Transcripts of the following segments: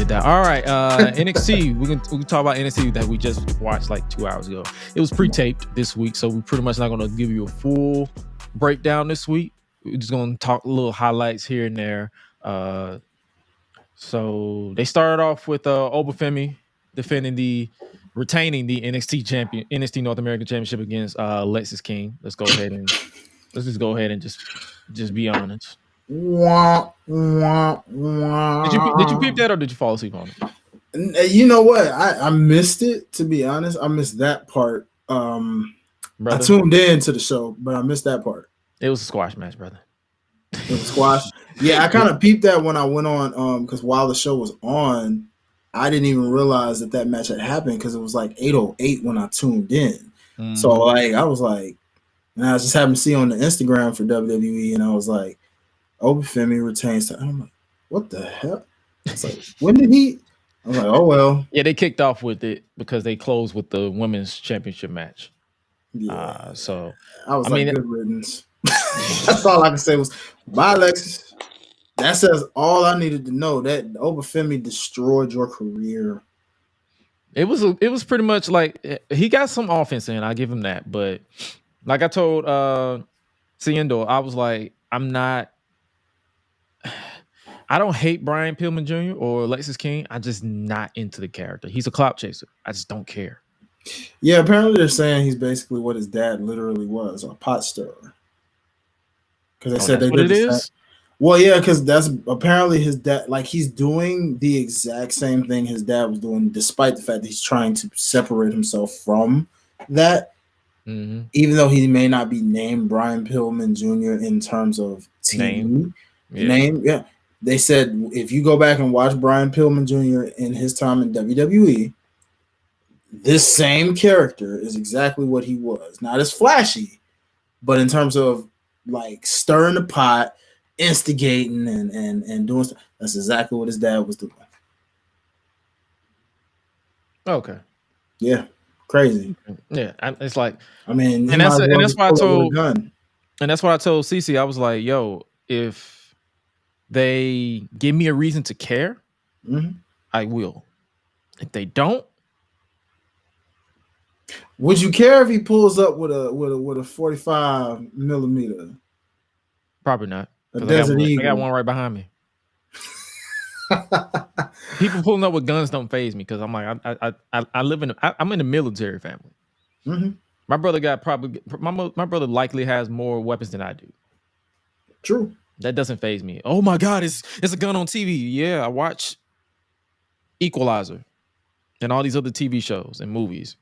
appreciate that. All right, NXT. We can talk about NXT that we just watched like 2 hours ago. It was pre-taped this week, so we're pretty much not going to give you a full breakdown this week. We're just going to talk little highlights here and there. So they started off with Obafemi retaining the NXT North American Championship against Lexis King. Let's just go ahead and just be honest. Wah, wah, wah. Did you peep that, or did you fall asleep on it? You know what? I missed it, to be honest. I missed that part. I tuned in to the show, but I missed that part. It was a squash match, brother. It was squash. Yeah, I kind of peeped that when I went on, because while the show was on, I didn't even realize that match had happened because it was like 8:08 when I tuned in. So like I was like, and I just happened to see on the Instagram for WWE, and I was like, Obafemi retains. I'm like, what the hell? It's like, when did he? I was like, oh well. Yeah, they kicked off with it because they closed with the women's championship match. Yeah. So I was good riddance. That's all I can say was bye, Alexis. That says all I needed to know. That Obafemi destroyed your career. It was pretty much like he got some offense in. I give him that, but like I told Ciendo, I was like, I don't hate Brian Pillman Jr. or Lexis King. I'm just not into the character. He's a clout chaser. I just don't care. Yeah, apparently they're saying he's basically what his dad literally was, a pot stirrer. Because they said they did it is. Well, yeah, because that's apparently his dad. Like he's doing the exact same thing his dad was doing, despite the fact that he's trying to separate himself from that. Mm-hmm. Even though he may not be named Brian Pillman Jr. in terms of name. Yeah. They said if you go back and watch Brian Pillman Jr. in his time in WWE, this same character is exactly what he was. Not as flashy, but in terms of like stirring the pot, instigating and doing stuff, that's exactly what his dad was doing. Okay. Yeah. Crazy. Yeah. It's like, I mean, and that's why I told Cece, I was like, yo, if they give me a reason to care, I will. If they don't, would you care if he pulls up with a 45 millimeter? Probably not. A Desert Eagle. I got one right behind me. People pulling up with guns don't faze me because I'm like I live I'm in a military family. Mm-hmm. My brother likely has more weapons than I do. True. That doesn't faze me. Oh my God, it's a gun on TV. Yeah, I watch Equalizer and all these other TV shows and movies.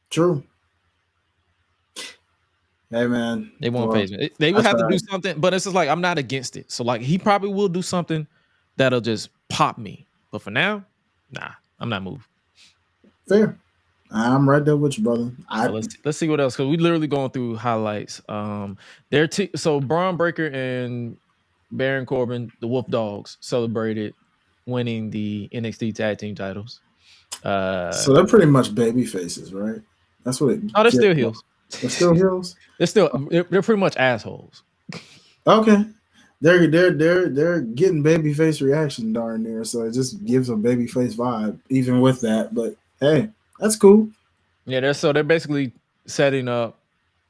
True. Hey man, they won't faze me. They will have to do something, but it's just like I'm not against it. So like he probably will do something that'll just pop me. But for now, nah, I'm not moved. Fair. I'm right there with you, brother. Let's see what else, because we literally going through highlights. So Braun Breaker and Baron Corbin, the Wolf Dogs, celebrated winning the NXT Tag Team titles. So they're pretty much baby faces, right? That's what it. Oh, they're still heels. They're still heels. They're pretty much assholes. Okay, they're getting baby face reaction darn near, so it just gives a baby face vibe even with that. But hey, that's cool. Yeah, they're basically setting up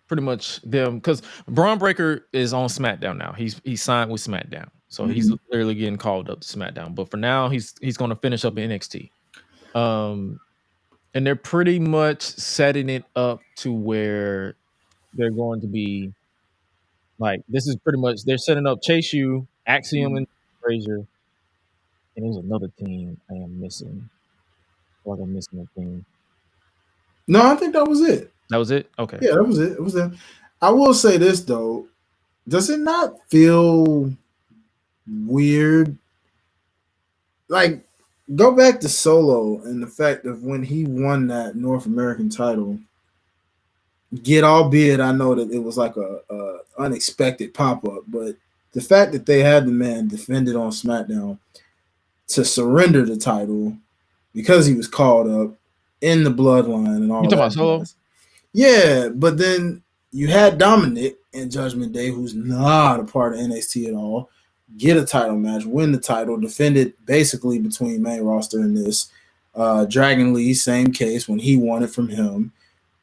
pretty much them, because Braun Breaker is on SmackDown now. He's signed with SmackDown, so he's literally getting called up to SmackDown. But for now, he's going to finish up in NXT. And they're pretty much setting it up to where they're going to be like, this is pretty much, they're setting up Chase U, Axiom, and Frazier. And there's another team I am missing. Like I'm missing a team. No, I think that was it. That was it? Okay. Yeah, that was it. It was them. I will say this though. Does it not feel weird? Like, go back to Solo and the fact of when he won that North American title. Albeit I know that it was like a unexpected pop-up, but the fact that they had the man defended on SmackDown to surrender the title because he was called up in the bloodline and all that. You talking about Solo? Yeah, but then you had Dominic in Judgment Day, who's not a part of NXT at all, get a title match, win the title, defend it basically between main roster and this. Dragon Lee, same case when he won it from him.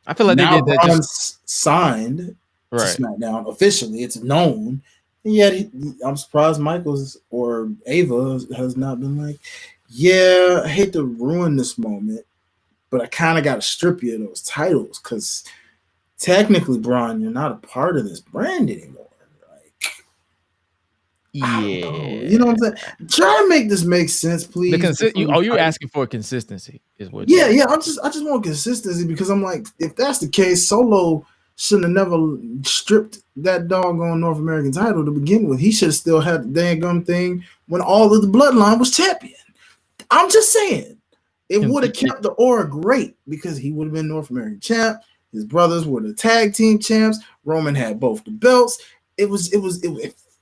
I feel like they Now did that Braun's signed to right. SmackDown officially; it's known. And yet, I'm surprised Michaels or Ava has not been like, yeah, I hate to ruin this moment, but I kind of got to strip you of those titles because technically, Braun, you're not a part of this brand anymore. Like, I don't know. You know Yeah. what I'm saying? Try to make this make sense, please. You're asking for consistency, is what Yeah, you're yeah. asking. I just want consistency because I'm like, if that's the case, Solo shouldn't have never stripped that doggone North American title to begin with. He should have still had the dang gum thing when all of the bloodline was champion. I'm just saying. It would have kept the aura great because he would have been North American champ. His brothers were the tag team champs. Roman had both the belts. It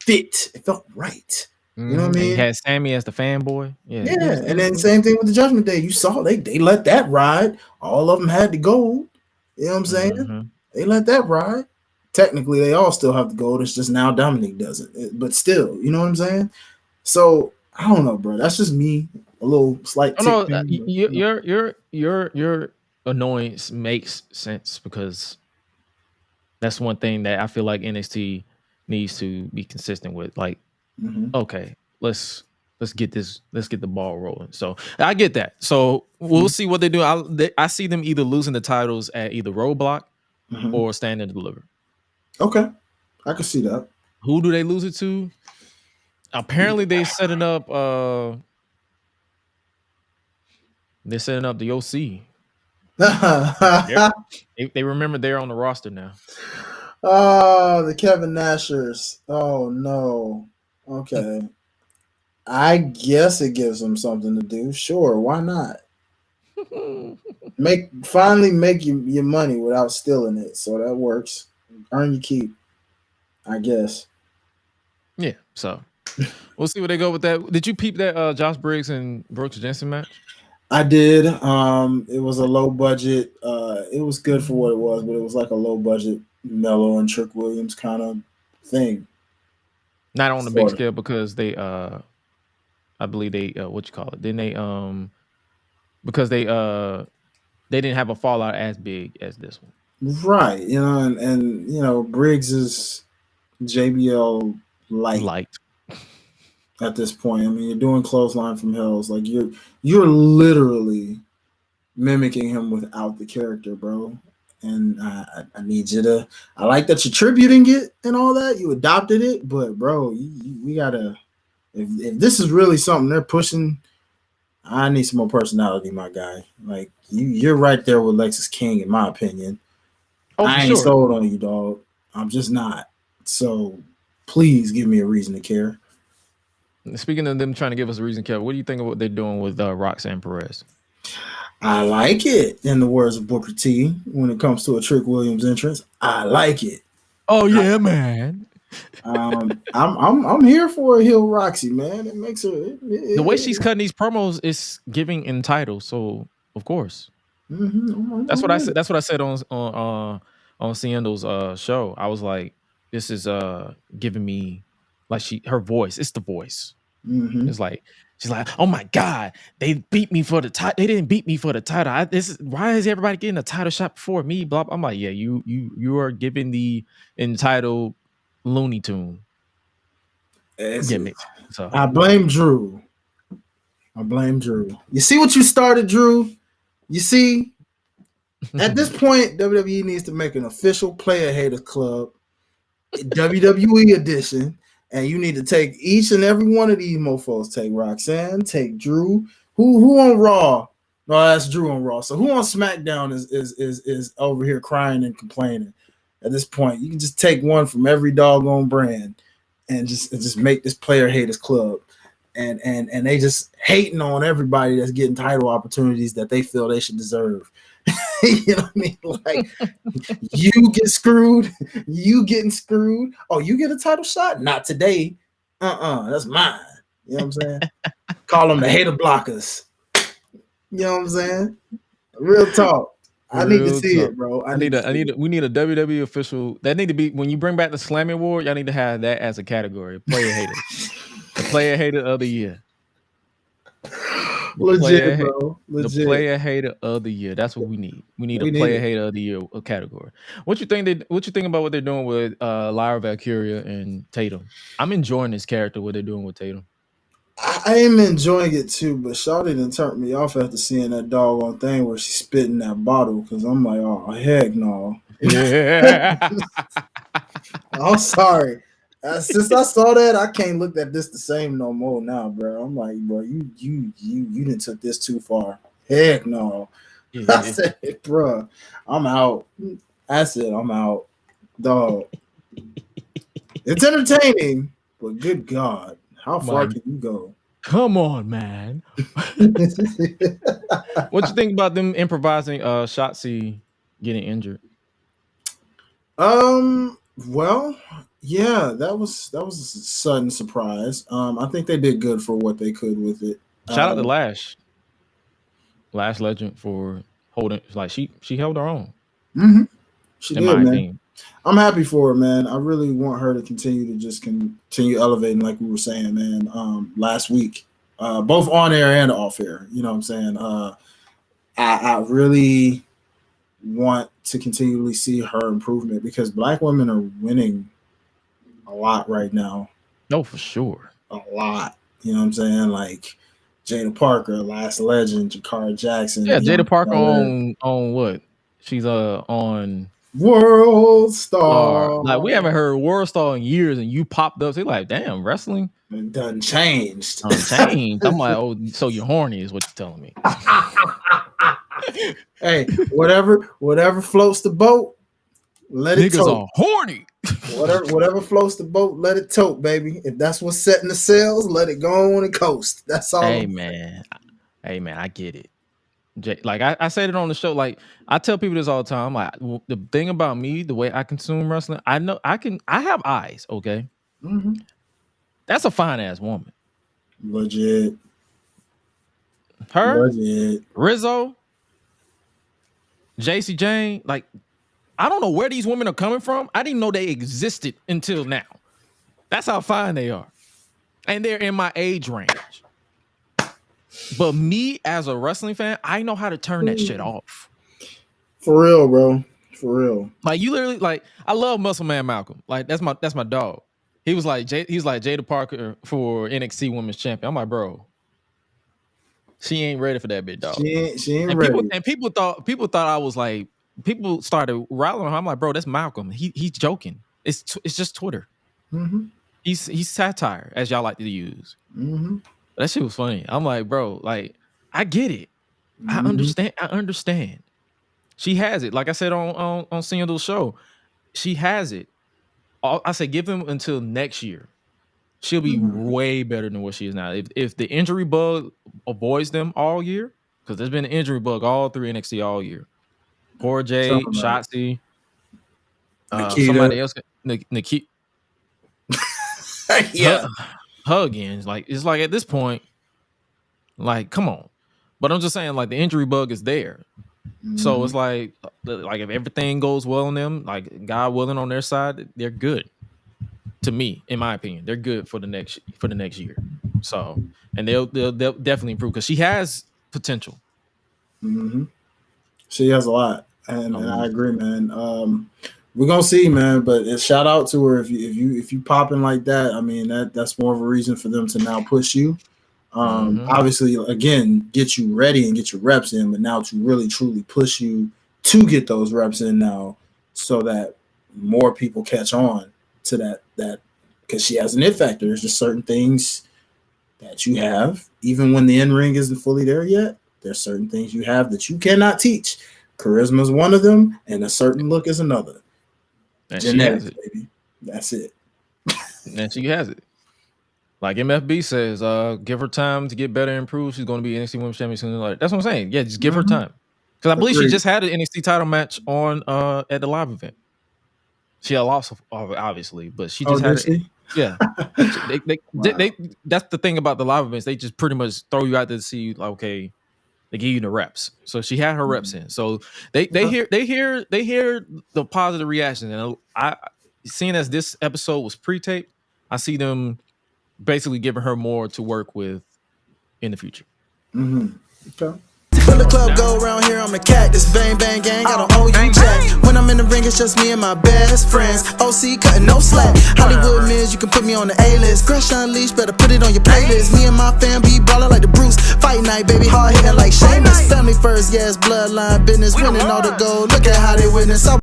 fit. It felt right. You know what I And you mean? had Sammy as the fanboy. Yeah. Yeah. And then same thing with the Judgment Day. You saw they let that ride. All of them had the gold. You know what I'm saying? Mm-hmm. They let that ride. Technically, they all still have the gold. It's just now Dominic doesn't. But still, you know what I'm saying? So I don't know, bro. That's just me. A little slight tick. No, your annoyance makes sense because that's one thing that I feel like NXT needs to be consistent with. Like, okay, let's get the ball rolling. So I get that. So we'll see what they do. I see them either losing the titles at either Roadblock or Stand and Deliver. Okay, I can see that. Who do they lose it to? Apparently, they setting up. They're setting up the OC. They remember they're on the roster now. Oh, the Kevin Nashers. Oh no. Okay. I guess it gives them something to do. Sure, why not? Finally make your money without stealing it. So that works. Earn your keep, I guess. Yeah. So we'll see where they go with that. Did you peep that Josh Briggs and Brooks Jensen match? I did. It was a low budget. It was good for what it was, but it was like a low budget Mello and Trick Williams kind of thing. Not on the big scale because they I believe they what you call it? Didn't they because they didn't have a fallout as big as this one. Right. You know, and you know, Briggs is JBL light at this point. I mean, you're doing clothesline from Hells. Like you're literally mimicking him without the character, bro. And I need you to. I like that you're tributing it and all that. You adopted it, but bro, we gotta. If this is really something they're pushing, I need some more personality, my guy. Like you're right there with Lexus King, in my opinion. Oh, I ain't sold on you, dog. I'm just not. So please give me a reason to care. Speaking of them trying to give us a reason to care, what do you think of what they're doing with Roxanne Perez? I like it, in the words of Booker T, when it comes to a Trick Williams entrance. I like it. Oh yeah, man. I'm here for a heel Roxy, man. It makes her the way she's cutting these promos is giving entitled. So of course, that's what I said. That's what I said on Ciendo's show. I was like, this is giving me like her voice. It's the voice. It's like she's like, oh my god, they beat me for the title. They didn't beat me for the title. Why is everybody getting a title shot before me? Blah. I'm like, yeah, you are giving the entitled Looney Tune gimmick. So I blame Drew. You see what you started, Drew? You see, at this point, WWE needs to make an official player haters club, WWE edition, and you need to take each and every one of these mofos. Take Roxanne, take Drew. Who on Raw? No, that's Drew on Raw. So who on SmackDown is over here crying and complaining? At this point, you can just take one from every doggone brand and just make this player haters club. And they just hating on everybody that's getting title opportunities that they feel they should deserve. You know what I mean? Like, you get screwed, you getting screwed. Oh, you get a title shot? Not today. That's mine. You know what I'm saying? Call them the hater blockers. You know what I'm saying? Real talk. I need to see it, bro. We need a WWE official. That need to be when you bring back the Slammy Award. Y'all need to have that as a category. Player haters. player hater of the year. Legit, bro. Legit. The player hater of the year. That's what we need. We need a player hater of the year category. What you think about what they're doing with Lyra Valkyria and Tatum? I'm enjoying this character, what they're doing with Tatum. I am enjoying it too, but Shawty done turned me off after seeing that doggone thing where she's spitting that bottle because I'm like, oh heck no. Yeah. I'm sorry. Since I saw that, I can't look at this the same no more now, bro. I'm like, bro, you didn't took this too far. Heck no. Yeah. I said, bro, I'm out. I said, I'm out. Dog. It's entertaining, but good God, how far can you go? Come on, man. What you think about them improvising Shotzi getting injured? Well, yeah, that was a sudden surprise. I think they did good for what they could with it. Shout out to Lash Legend for holding, like she held her own. Mm-hmm. She in did, my man. opinion. I'm happy for her, man. I really want her to continue elevating, like we were saying, man. Last week, both on air and off air. You know what I'm saying? I really want to continually see her improvement because Black women are winning a lot right now. No, for sure. A lot. You know what I'm saying? Like Jada Parker, Last Legend, Jakara Jackson. Yeah, Jada Parker on what? She's on World Star. Like we haven't heard World Star in years, and you popped up. So you're like, damn, wrestling done changed. I'm like, oh, so you're horny is what you're telling me. Hey, whatever floats the boat, let it tote. Niggas are horny. whatever floats the boat, let it tote, baby. If that's what's setting the sails, let it go on and coast. That's all. Hey man, I get it. Like I said it on the show. Like I tell people this all the time. Like the thing about me, the way I consume wrestling, I know I have eyes. Okay, that's a fine ass woman. Legit. Her, legit. Rizzo, JC Jane. Like I don't know where these women are coming from. I didn't know they existed until now. That's how fine they are, and they're in my age range. But me as a wrestling fan, I know how to turn that shit off. For real, bro. For real. Like you literally, like I love Muscle Man Malcolm. Like that's my dog. He was like Jada Parker for NXT Women's Champion. I'm like, bro, she ain't ready for that bit, dog. She ain't ready. People thought I was like, people started riling her. I'm like, bro, that's Malcolm. He's joking. It's just Twitter. Mm-hmm. He's satire, as y'all like to use. Mm-hmm. That shit was funny. I'm like, bro, like I get it. I understand. She has it. Like I said on Single Show, she has it. I say give them until next year. She'll be way better than what she is now. If the injury bug avoids them all year, because there's been an injury bug all through NXT all year. Poor Jay, Shotzi, somebody else, Nikita. Yeah. Her again. Like it's like at this point, like come on. But I'm just saying, like the injury bug is there. So it's like if everything goes well on them, like God willing on their side, they're good. To me, in my opinion, they're good for the next year. So, and they'll definitely improve because she has potential. Mm-hmm. She has a lot, and I agree, man. We're gonna see, man. But shout out to her if you popping like that. I mean, that's more of a reason for them to now push you. Obviously, again, get you ready and get your reps in, but now to really truly push you to get those reps in now, so that more people catch on to that because she has an it factor. There's just certain things that you have, even when the in-ring isn't fully there yet. There's certain things you have that you cannot teach. Charisma is one of them, and a certain look is another. And genetics, baby. That's it. And she has it. Like MFB says, give her time to get better and improve. She's going to be NXT Women's Champion sooner or later. That's what I'm saying. Yeah, just give her time. Because I believe she just had an NXT title match on at the live event. She had lost, obviously, but she just had it. Yeah. They that's the thing about the live events. They just pretty much throw you out there to see, like, okay, they give you the reps. So she had her reps in. So they hear the positive reaction. And I seeing as this episode was pre-taped, I see them basically giving her more to work with in the future. Okay. When the club go around here, I'm the cactus. Bang, bang, gang, got an OU jack. When I'm in the ring, it's just me and my best friends. OC cutting no slack. Hollywood Miz, you can put me on the A-list. Gresh Unleashed, better put it on your playlist. Me and my fam be ballin' like the Bruce. Fight night, baby, hard hitting like Sheamus. Family first, yes, bloodline business. Winning all the gold, look at how they witness.